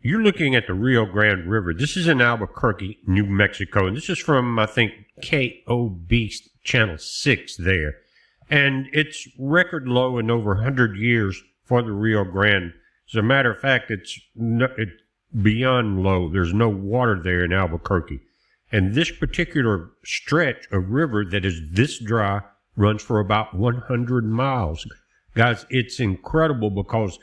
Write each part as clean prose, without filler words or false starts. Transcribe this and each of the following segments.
you're looking at the Rio Grande River. This is in Albuquerque, New Mexico, and this is from, I think, KOB Channel 6 there. And it's record low in over 100 years for the Rio Grande. As a matter of fact, it's beyond low. There's no water there in Albuquerque. And this particular stretch of river that is this dry runs for about 100 miles. Guys, it's incredible because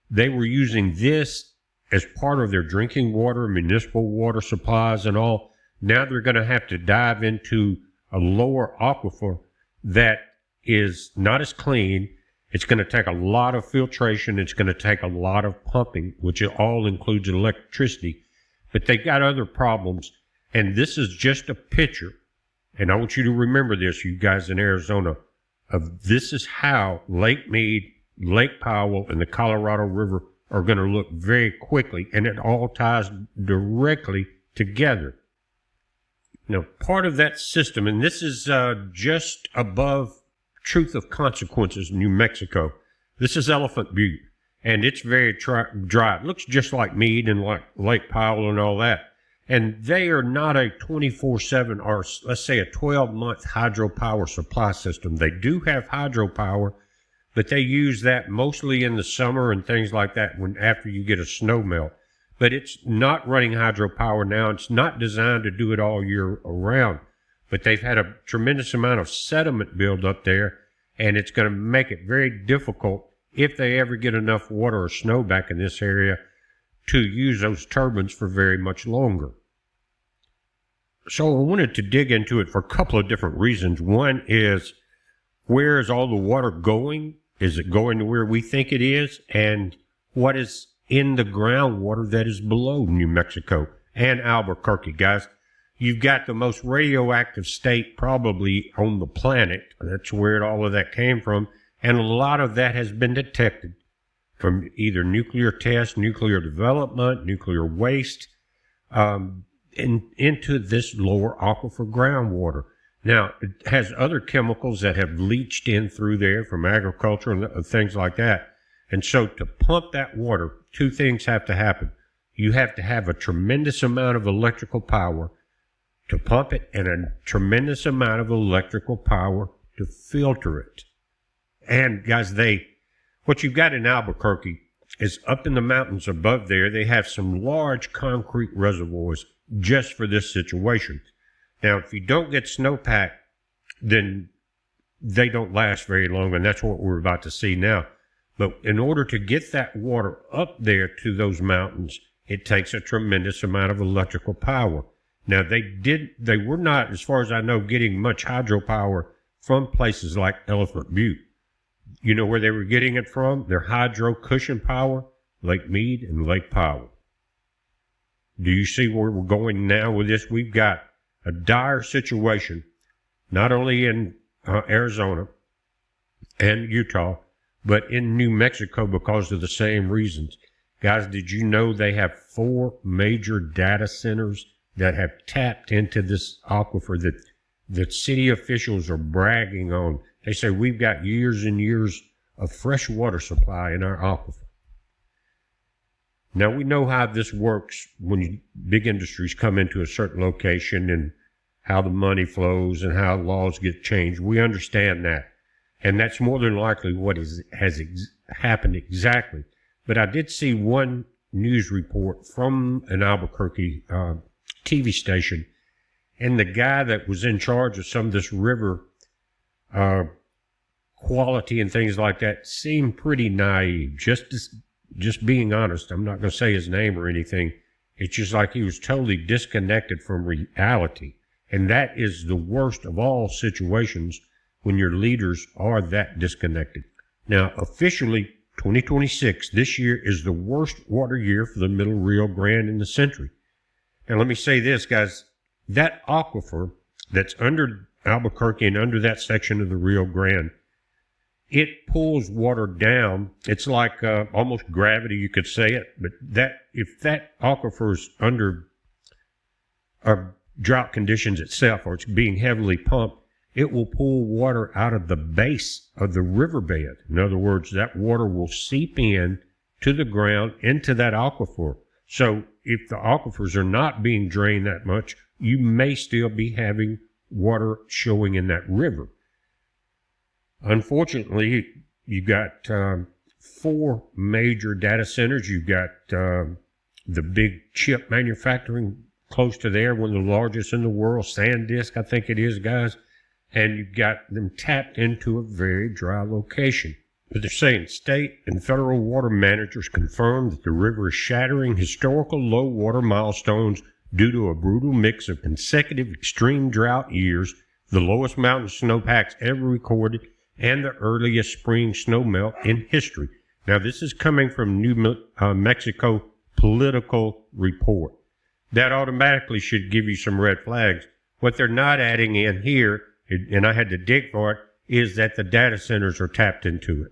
they were using this as part of their drinking water, municipal water supplies and all. Now they're going to have to dive into a lower aquifer that is not as clean. It's going to take a lot of filtration. It's going to take a lot of pumping, which all includes electricity. But they got other problems. And this is just a picture. And I want you to remember this, you guys in Arizona, of this is how Lake Mead, Lake Powell, and the Colorado River are going to look very quickly. And it all ties directly together. Now, part of that system, and this is just above Truth of Consequences, New Mexico. This is Elephant Butte, and it's very dry. It looks just like Mead and like Lake Powell and all that. And they are not a 24/7 or let's say a 12-month hydropower supply system. They do have hydropower, but they use that mostly in the summer and things like that when after you get a snow melt. But it's not running hydropower now. It's not designed to do it all year around. But they've had a tremendous amount of sediment build up there, and it's going to make it very difficult if they ever get enough water or snow back in this area to use those turbines for very much longer. So I wanted to dig into it for a couple of different reasons. One is, where is all the water going? Is it going to where we think it is? And what is in the groundwater that is below New Mexico and Albuquerque, guys? You've got the most radioactive state probably on the planet. That's where all of that came from. And a lot of that has been detected from either nuclear tests, nuclear development, nuclear waste, into this lower aquifer groundwater. Now, it has other chemicals that have leached in through there from agriculture and things like that. And so to pump that water, two things have to happen. You have to have a tremendous amount of electrical power to pump it and a tremendous amount of electrical power to filter it. And guys, what you've got in Albuquerque is up in the mountains above there, they have some large concrete reservoirs just for this situation. Now, if you don't get snowpack, then they don't last very long, and that's what we're about to see now. But in order to get that water up there to those mountains, it takes a tremendous amount of electrical power. Now, they were not, as far as I know, getting much hydropower from places like Elephant Butte. You know where they were getting it from? Their hydro cushion power, Lake Mead and Lake Powell. Do you see where we're going now with this? We've got a dire situation, not only in Arizona and Utah, but in New Mexico because of the same reasons. Guys, did you know they have 4 major data centers that have tapped into this aquifer that city officials are bragging on? They say we've got years and years of fresh water supply in our aquifer. Now, we know how this works when big industries come into a certain location and how the money flows and how laws get changed. We understand that. And that's more than likely what has happened exactly. But I did see one news report from an Albuquerque TV station, and the guy that was in charge of some of this river quality and things like that seemed pretty naive. Just being honest, I'm not going to say his name or anything. It's just like he was totally disconnected from reality. And that is the worst of all situations when your leaders are that disconnected. Now, officially, 2026, this year is the worst water year for the Middle Rio Grande in the century. And let me say this, guys, that aquifer that's under Albuquerque and under that section of the Rio Grande, it pulls water down. It's like almost gravity, you could say it. But if that aquifer is under drought conditions itself, or it's being heavily pumped, it will pull water out of the base of the riverbed. In other words, that water will seep in to the ground into that aquifer. So if the aquifers are not being drained that much, you may still be having water showing in that river. Unfortunately, you got 4 major data centers. You've got the big chip manufacturing close to there, one of the largest in the world, SanDisk, I think it is, guys. And you've got them tapped into a very dry location. But they're saying state and federal water managers confirm that the river is shattering historical low water milestones due to a brutal mix of consecutive extreme drought years, the lowest mountain snowpacks ever recorded, and the earliest spring snowmelt in history. Now, this is coming from New Mexico Political Report. That automatically should give you some red flags. What they're not adding in here, and I had to dig for it, is that the data centers are tapped into it.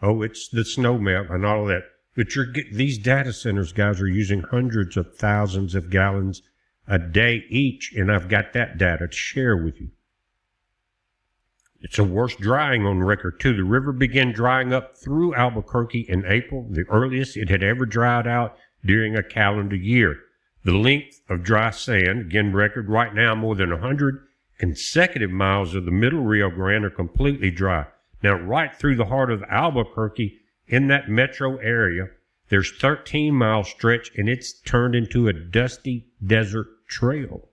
Oh, it's the snowmelt and all of that. But these data centers, guys, are using hundreds of thousands of gallons a day each, and I've got that data to share with you. It's the worst drying on record, too. The river began drying up through Albuquerque in April, the earliest it had ever dried out during a calendar year. The length of dry sand, again record right now, more than 100 consecutive miles of the middle Rio Grande are completely dry. Now, right through the heart of Albuquerque, in that metro area, there's 13-mile stretch, and it's turned into a dusty desert trail.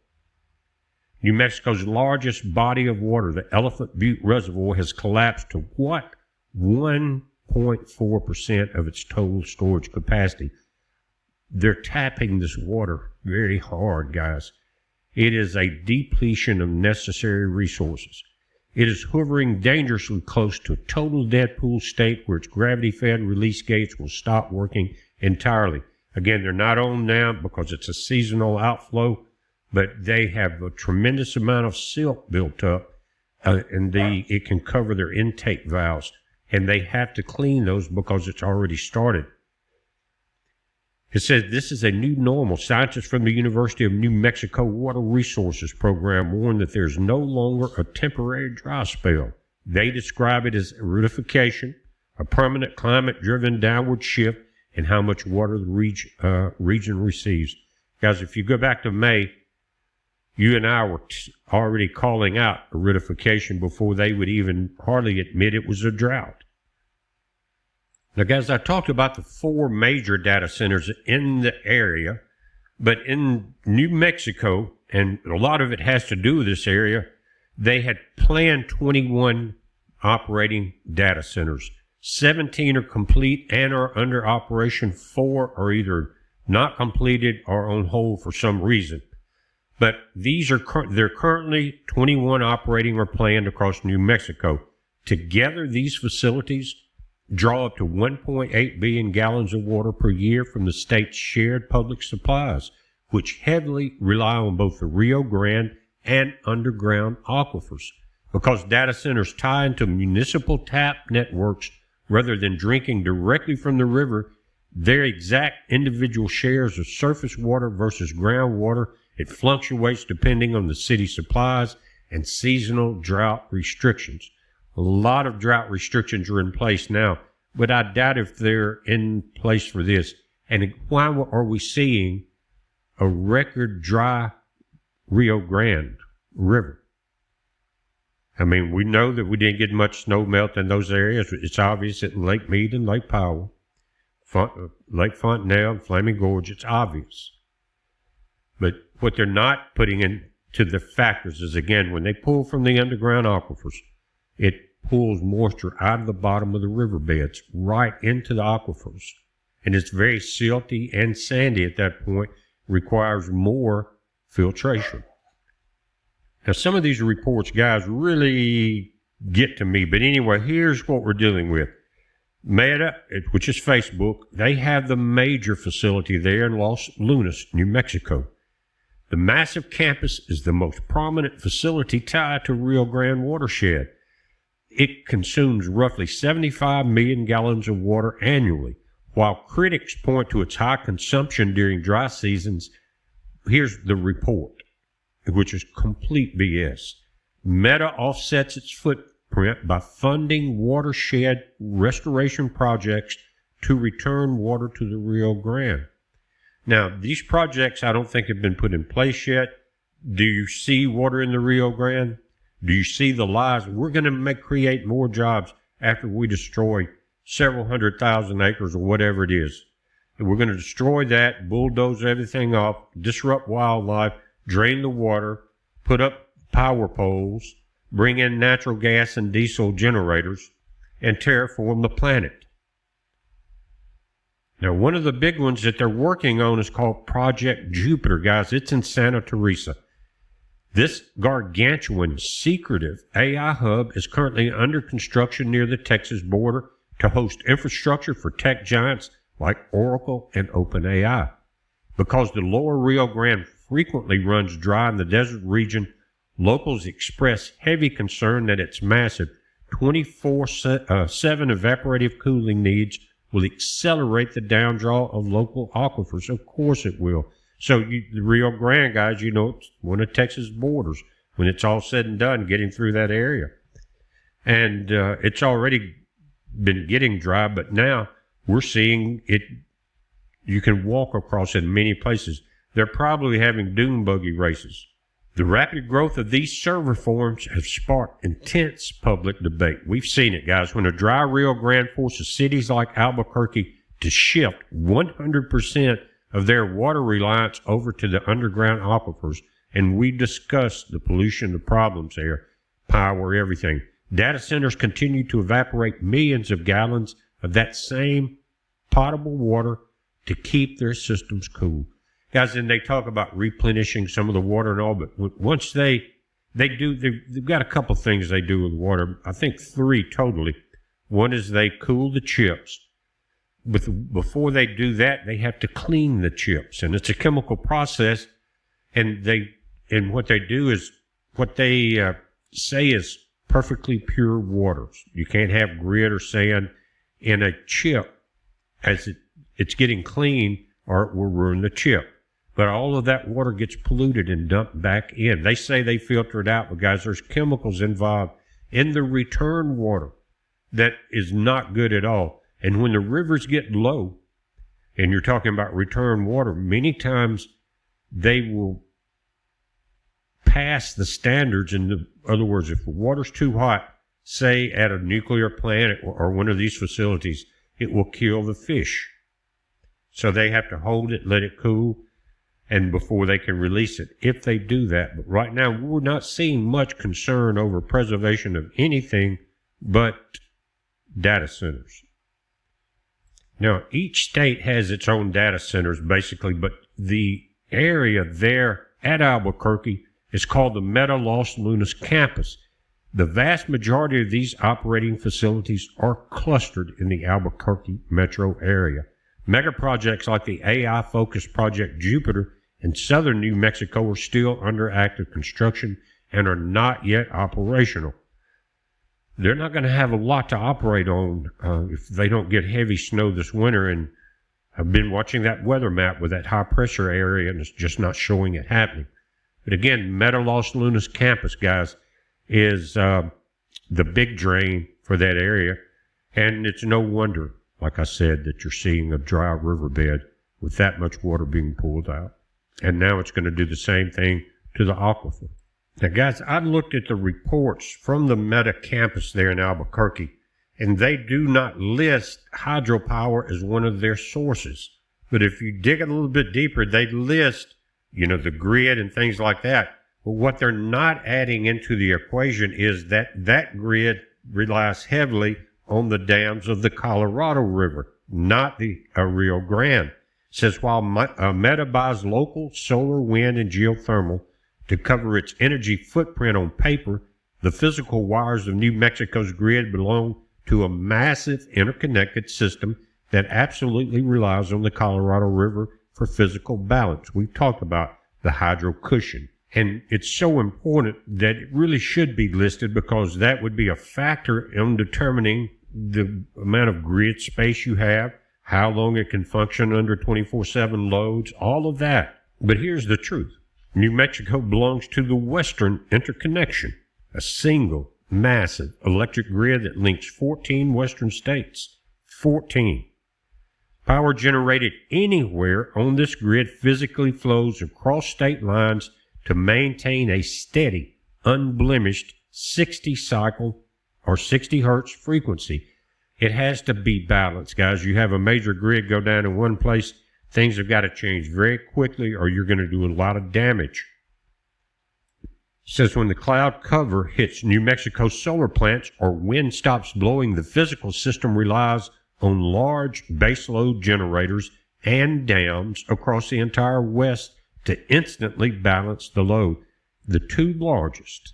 New Mexico's largest body of water, the Elephant Butte Reservoir, has collapsed to what? 1.4% of its total storage capacity. They're tapping this water very hard, guys. It is a depletion of necessary resources. It is hovering dangerously close to a total dead pool state where its gravity-fed release gates will stop working entirely. Again, they're not on now because it's a seasonal outflow, but they have a tremendous amount of silt built up, and it can cover their intake valves, and they have to clean those because it's already started. It says this is a new normal. Scientists from the University of New Mexico Water Resources Program warn that there's no longer a temporary dry spell. They describe it as acidification, a permanent climate-driven downward shift in how much water the region receives. Guys, if you go back to May, you and I were already calling out acidification before they would even hardly admit it was a drought. Now, guys, I talked about the 4 major data centers in the area, but in New Mexico, and a lot of it has to do with this area, they had planned 21 operating data centers. 17 are complete and are under operation. 4 are either not completed or on hold for some reason. But they're currently 21 operating or planned across New Mexico. Together, these facilities draw up to 1.8 billion gallons of water per year from the state's shared public supplies, which heavily rely on both the Rio Grande and underground aquifers. Because data centers tie into municipal tap networks rather than drinking directly from the river, their exact individual shares of surface water versus groundwater, it fluctuates depending on the city supplies and seasonal drought restrictions. A lot of drought restrictions are in place now, but I doubt if they're in place for this. And why are we seeing a record dry Rio Grande River? I mean, we know that we didn't get much snow melt in those areas. It's obvious at Lake Mead and Lake Powell, Lake Fontenelle, Flaming Gorge. It's obvious. But what they're not putting into the factors is, again, when they pull from the underground aquifers, it pulls moisture out of the bottom of the riverbeds right into the aquifers. And it's very silty and sandy at that point, requires more filtration. Now, some of these reports, guys, really get to me. But anyway, here's what we're dealing with. Meta, which is Facebook, they have the major facility there in Los Lunas, New Mexico. The massive campus is the most prominent facility tied to Rio Grande watershed. It consumes roughly 75 million gallons of water annually. While critics point to its high consumption during dry seasons, here's the report, which is complete BS. Meta offsets its footprint by funding watershed restoration projects to return water to the Rio Grande. Now, these projects I don't think have been put in place yet. Do you see water in the Rio Grande? Do you see the lies? We're going to create more jobs after we destroy several 100,000 acres or whatever it is. And we're going to destroy that, bulldoze everything off, disrupt wildlife, drain the water, put up power poles, bring in natural gas and diesel generators, and terraform the planet. Now, one of the big ones that they're working on is called Project Jupiter, guys. It's in Santa Teresa. This gargantuan, secretive AI hub is currently under construction near the Texas border to host infrastructure for tech giants like Oracle and OpenAI. Because the lower Rio Grande frequently runs dry in the desert region, locals express heavy concern that its massive 24/7 evaporative cooling needs will accelerate the downdraw of local aquifers. Of course it will. So the Rio Grande, guys, you know, it's one of Texas' borders when it's all said and done, getting through that area. And it's already been getting dry, but now we're seeing it. You can walk across it in many places. They're probably having dune buggy races. The rapid growth of these server farms have sparked intense public debate. We've seen it, guys. When a dry Rio Grande forces cities like Albuquerque to shift 100% of their water reliance over to the underground aquifers, and we discussed the pollution, the problems there, power, everything. Data centers continue to evaporate millions of gallons of that same potable water to keep their systems cool. Guys, and they talk about replenishing some of the water and all, but once they've got a couple things they do with water. I think 3 totally. One is they cool the chips. Before they do that, they have to clean the chips, and it's a chemical process. And what they do is what they say is perfectly pure water. You can't have grit or sand in a chip as it's getting clean, or it will ruin the chip. But all of that water gets polluted and dumped back in. They say they filter it out, but guys, there's chemicals involved in the return water that is not good at all. And when the rivers get low, and you're talking about return water, many times they will pass the standards. In other words, if the water's too hot, say at a nuclear plant or one of these facilities, it will kill the fish. So they have to hold it, let it cool, and before they can release it, if they do that. But right now, we're not seeing much concern over preservation of anything but data centers. Now, each state has its own data centers, basically, but the area there at Albuquerque is called the Meta Los Lunas campus. The vast majority of these operating facilities are clustered in the Albuquerque metro area. Mega projects like the AI-focused Project Jupiter in southern New Mexico are still under active construction and are not yet operational. They're not going to have a lot to operate on if they don't get heavy snow this winter. And I've been watching that weather map with that high pressure area, and it's just not showing it happening. But again, Meta Los Lunas campus, guys, is the big drain for that area. And it's no wonder, like I said, that you're seeing a dry riverbed with that much water being pulled out. And now it's going to do the same thing to the aquifer. Now, guys, I looked at the reports from the Meta campus there in Albuquerque, and they do not list hydropower as one of their sources. But if you dig a little bit deeper, they list, the grid and things like that. But what they're not adding into the equation is that grid relies heavily on the dams of the Colorado River, not the Rio Grande. It says while Meta buys local solar, wind, and geothermal to cover its energy footprint on paper, the physical wires of New Mexico's grid belong to a massive interconnected system that absolutely relies on the Colorado River for physical balance. We've talked about the hydro cushion, and it's so important that it really should be listed because that would be a factor in determining the amount of grid space you have, how long it can function under 24/7 loads, all of that. But here's the truth. New Mexico belongs to the Western Interconnection, a single, massive electric grid that links 14 western states. 14. Power generated anywhere on this grid physically flows across state lines to maintain a steady, unblemished 60 cycle or 60 hertz frequency. It has to be balanced, guys. You have a major grid go down in one place, things have got to change very quickly or you're going to do a lot of damage. It says when the cloud cover hits New Mexico solar plants or wind stops blowing, the physical system relies on large baseload generators and dams across the entire West to instantly balance the load. The two largest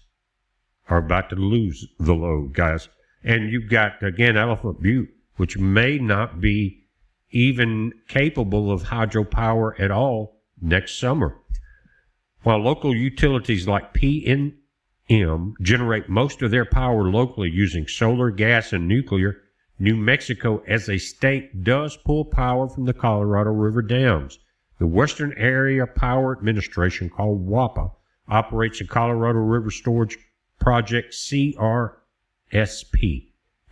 are about to lose the load, guys. And you've got, again, Elephant Butte, which may not be even capable of hydropower at all next summer. While local utilities like PNM generate most of their power locally using solar, gas, and nuclear, New Mexico as a state does pull power from the Colorado River dams. The Western Area Power Administration, called WAPA, operates a Colorado River Storage Project, CRSP.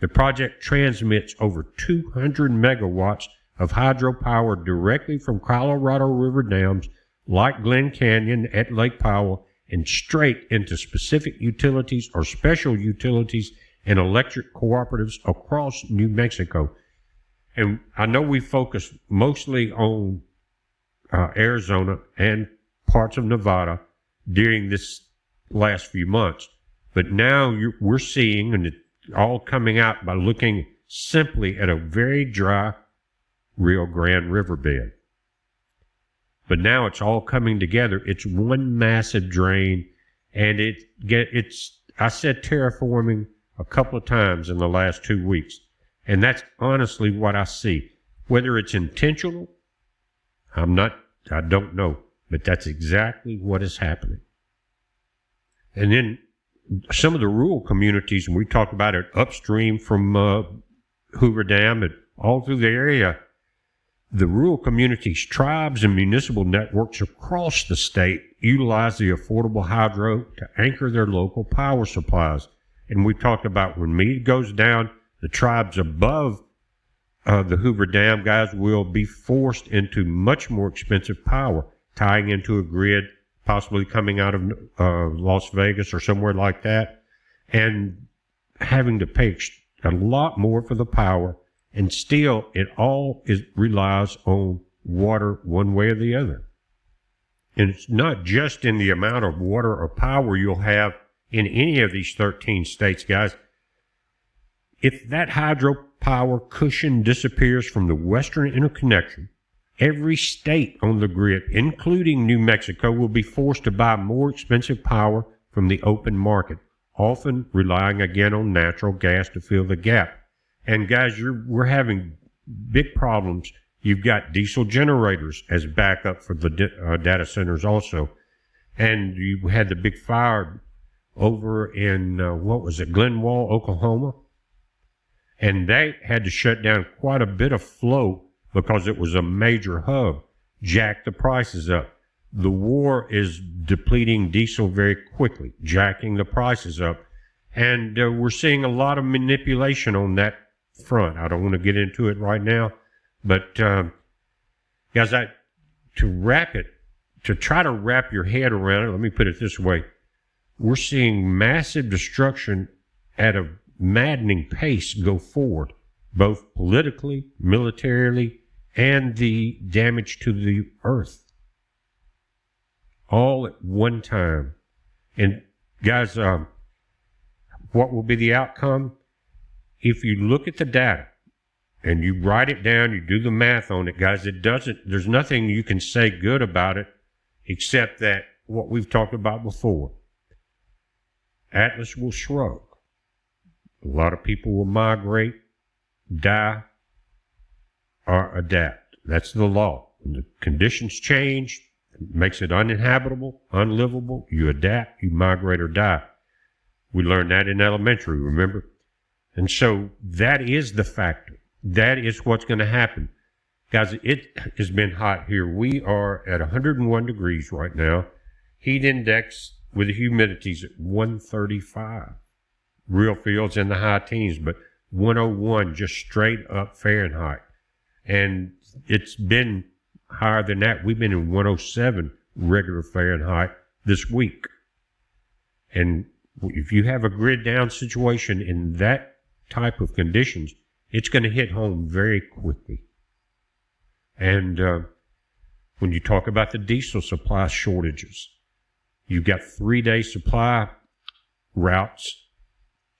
The project transmits over 200 megawatts of hydropower directly from Colorado River dams like Glen Canyon at Lake Powell and straight into specific utilities or special utilities and electric cooperatives across New Mexico. And I know we focus mostly on Arizona and parts of Nevada during this last few months, but now we're seeing, and it's all coming out by looking simply at a very dry Rio Grande riverbed. But now it's all coming together. It's one massive drain, and I said terraforming a couple of times in the last 2 weeks, and that's honestly what I see. Whether it's intentional, I don't know, but that's exactly what is happening. And then some of the rural communities, and we talked about it upstream from Hoover Dam and all through the area, the rural communities, tribes, and municipal networks across the state utilize the affordable hydro to anchor their local power supplies. And we talked about when Meade goes down, the tribes above the Hoover Dam, guys, will be forced into much more expensive power, tying into a grid, possibly coming out of Las Vegas or somewhere like that, and having to pay a lot more for the power. And still, it all relies on water one way or the other. And it's not just in the amount of water or power you'll have in any of these 13 states, guys. If that hydropower cushion disappears from the Western interconnection, every state on the grid, including New Mexico, will be forced to buy more expensive power from the open market, often relying again on natural gas to fill the gap. And guys, we're having big problems. You've got diesel generators as backup for the data centers also. And you had the big fire over in, Glenwall, Oklahoma. And they had to shut down quite a bit of flow because it was a major hub, jacked the prices up. The war is depleting diesel very quickly, jacking the prices up. And we're seeing a lot of manipulation on that front. I don't want to get into it right now, but guys, to try to wrap your head around it, let me put it this way. We're seeing massive destruction at a maddening pace go forward, both politically, militarily, and the damage to the earth, all at one time. And guys, what will be the outcome? If you look at the data and you write it down, you do the math on it, guys, there's nothing you can say good about it except that what we've talked about before. Atlas will shrug. A lot of people will migrate, die, or adapt. That's the law. When the conditions change, it makes it uninhabitable, unlivable, you adapt, you migrate or die. We learned that in elementary, remember? And so that is the factor. That is what's going to happen. Guys, it has been hot here. We are at 101 degrees right now. Heat index with the humidities at 135. Real feels in the high teens, but 101 just straight up Fahrenheit. And it's been higher than that. We've been in 107 regular Fahrenheit this week. And if you have a grid down situation in that type of conditions, it's going to hit home very quickly. And when you talk about the diesel supply shortages, you've got 3-day supply routes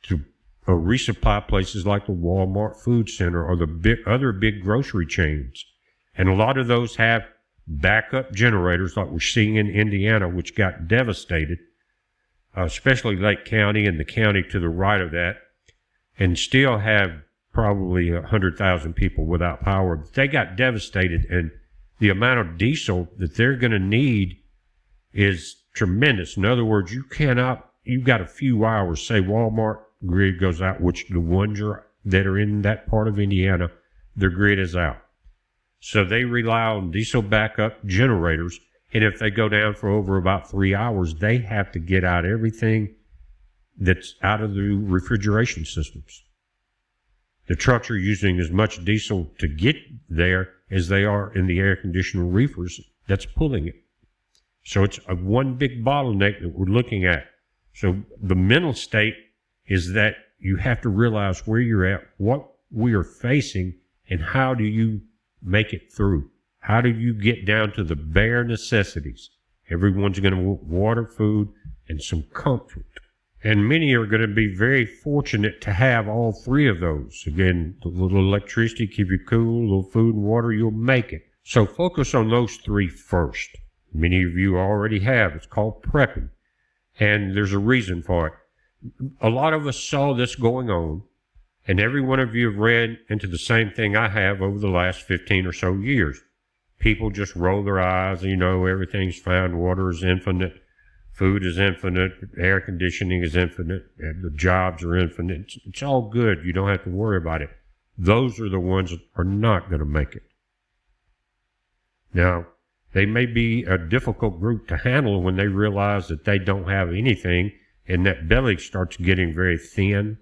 to resupply places like the Walmart Food Center or the other big grocery chains. And a lot of those have backup generators like we're seeing in Indiana, which got devastated, especially Lake County and the county to the right of that, and still have probably 100,000 people without power. They got devastated, and the amount of diesel that they're going to need is tremendous. In other words, you've got a few hours, say Walmart grid goes out, which the ones that are in that part of Indiana, their grid is out. So they rely on diesel backup generators, and if they go down for over about 3 hours, they have to get out everything that's out of the refrigeration systems. The trucks are using as much diesel to get there as they are in the air conditioner reefers that's pulling it. So it's a one big bottleneck that we're looking at. So the mental state is that you have to realize where you're at, what we are facing, and how do you make it through? How do you get down to the bare necessities? Everyone's going to want water, food, and some comfort. And many are going to be very fortunate to have all three of those. Again, a little electricity, keep you cool, a little food and water, you'll make it. So focus on those three first. Many of you already have. It's called prepping. And there's a reason for it. A lot of us saw this going on, and every one of you have read into the same thing I have over the last 15 or so years. People just roll their eyes, everything's fine, water is infinite, food is infinite, air conditioning is infinite, and the jobs are infinite. It's all good. You don't have to worry about it. Those are the ones that are not going to make it. Now, they may be a difficult group to handle when they realize that they don't have anything and that belly starts getting very thin.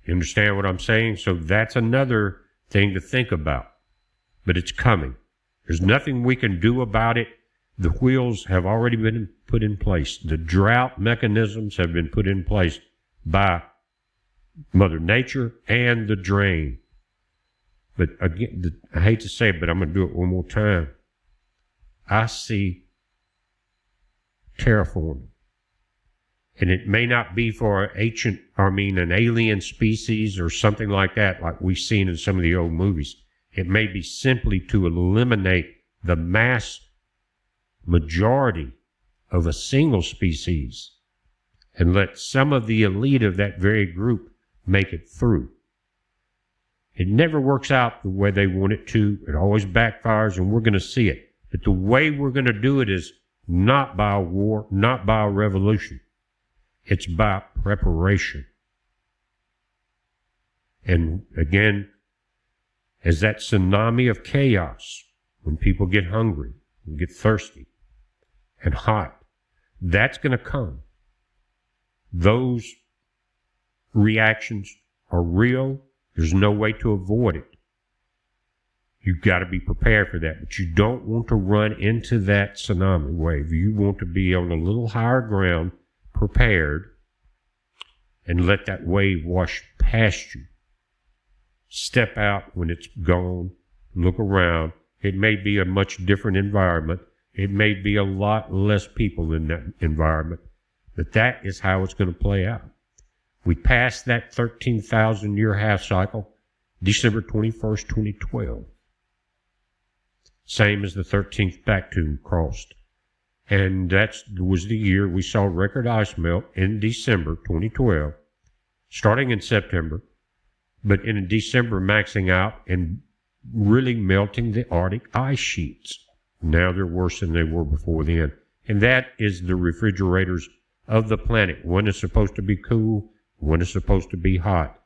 You understand what I'm saying? So that's another thing to think about. But it's coming. There's nothing we can do about it. The wheels have already been put in place. The drought mechanisms have been put in place by Mother Nature and the drain. But again, I hate to say it, but I'm going to do it one more time. I see terraforming. And it may not be for an alien species or something like that, like we've seen in some of the old movies. It may be simply to eliminate the mass majority of a single species and let some of the elite of that very group make it through. It never works out the way they want it to. It always backfires, and we're going to see it. But the way we're going to do it is not by a war, not by a revolution. It's by preparation. And again, as that tsunami of chaos, when people get hungry and get thirsty and hot, that's going to come. Those reactions are real. There's no way to avoid it. You've got to be prepared for that, but you don't want to run into that tsunami wave. You want to be on a little higher ground, prepared, and let that wave wash past you. Step out when it's gone, look around. It may be a much different environment. It may be a lot less people in that environment, but that is how it's going to play out. We passed that 13,000-year half cycle, December 21st, 2012. Same as the 13th back tune crossed. And that was the year we saw record ice melt in December 2012, starting in September, but in December maxing out and really melting the Arctic ice sheets. Now they're worse than they were before then. And that is the refrigerators of the planet. One is supposed to be cool, one is supposed to be hot.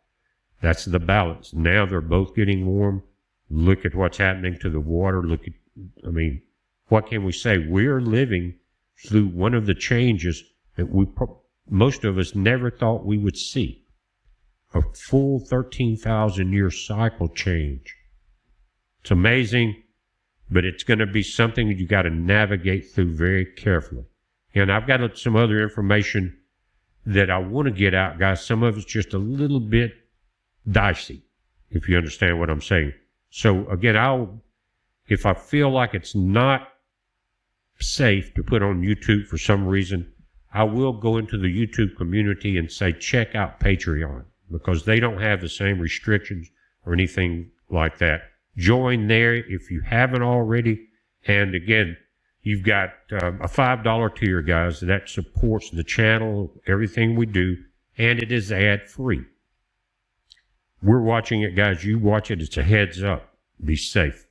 That's the balance. Now they're both getting warm. Look at what's happening to the water. What can we say? We're living through one of the changes that most of us never thought we would see. A full 13,000-year cycle change. It's amazing, but it's going to be something that you got to navigate through very carefully. And I've got some other information that I want to get out, guys. Some of it's just a little bit dicey, if you understand what I'm saying. So again, if I feel like it's not safe to put on YouTube for some reason, I will go into the YouTube community and say, check out Patreon, because they don't have the same restrictions or anything like that. Join there if you haven't already. And again, you've got a $5 tier, guys, that supports the channel, everything we do, and it is ad-free. We're watching it, guys. You watch it. It's a heads up. Be safe.